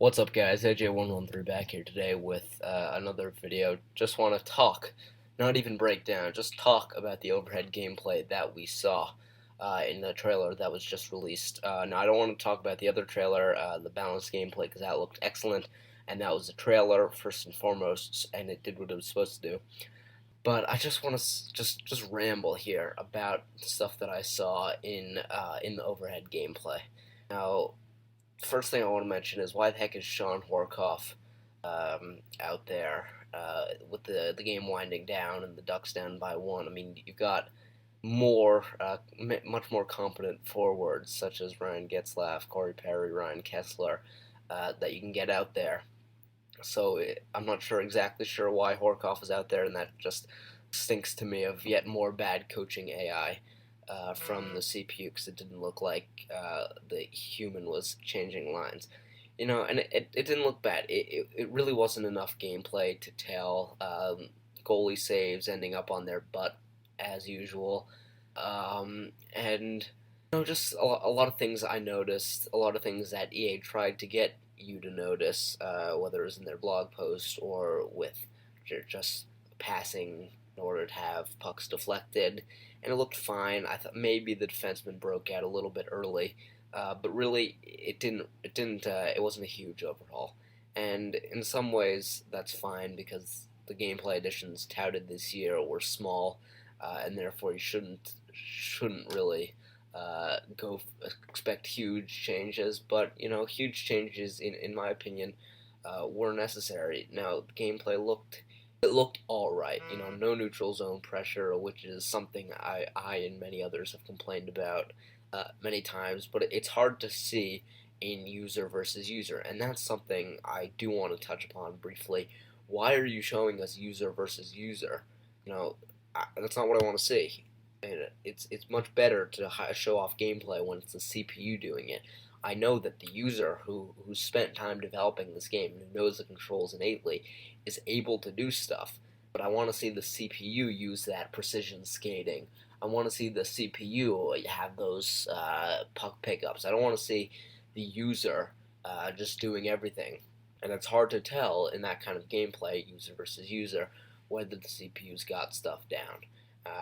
What's up, guys? AJ113 back here today with another video. Just want to talk, not even break down, just talk about the overhead gameplay that we saw in the trailer that was just released. Now, I don't want to talk about the other trailer, the balanced gameplay, because that looked excellent, and that was a trailer first and foremost, and it did what it was supposed to do. But I just want to just ramble here about the stuff that I saw in the overhead gameplay. Now, first thing I want to mention is why the heck is Sean Horkoff out there with the game winding down and the Ducks down by one? I mean, you've got much more competent forwards such as Ryan Getzlaf, Corey Perry, Ryan Kessler that you can get out there. So I'm not exactly sure why Horkoff is out there, and that just stinks to me of yet more bad coaching AI from the CPU, because it didn't look like the human was changing lines. And it didn't look bad. It really wasn't enough gameplay to tell. Goalie saves ending up on their butt as usual. And just a lot of things I noticed, a lot of things that EA tried to get you to notice, whether it was in their blog post or with just passing in order to have pucks deflected, and it looked fine. I thought maybe the defenseman broke out a little bit early, but really it didn't. It wasn't a huge overhaul, and in some ways that's fine because the gameplay additions touted this year were small, and therefore you shouldn't really expect huge changes. But huge changes in my opinion were necessary. Now the gameplay looked all right. No neutral zone pressure, which is something I and many others have complained about many times. But it's hard to see in user versus user, and that's something I do want to touch upon briefly. Why are you showing us user versus user? That's not what I want to see. And it's much better to show off gameplay when it's the CPU doing it. I know that the user who spent time developing this game and who knows the controls innately is able to do stuff, but I want to see the CPU use that precision skating. I want to see the CPU have those puck pickups. I don't want to see the user just doing everything. And it's hard to tell in that kind of gameplay, user versus user, whether the CPU's got stuff down.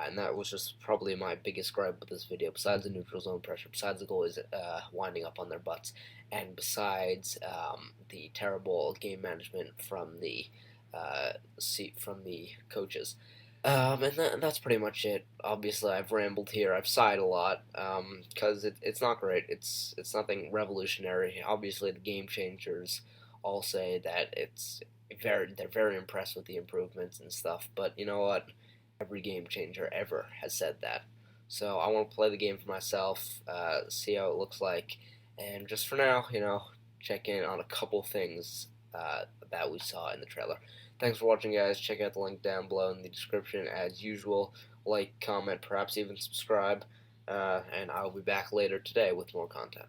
And that was just probably my biggest gripe with this video, besides the neutral zone pressure, besides the goalies winding up on their butts, and besides the terrible game management from the coaches. And that's pretty much it. Obviously, I've rambled here. I've sighed a lot because it's not great. It's nothing revolutionary. Obviously, the game changers all say that they're very impressed with the improvements and stuff. But you know what? Every game changer ever has said that. So I want to play the game for myself, see how it looks like, and just for now, check in on a couple things that we saw in the trailer. Thanks for watching, guys. Check out the link down below in the description as usual. Like, comment, perhaps even subscribe, and I'll be back later today with more content.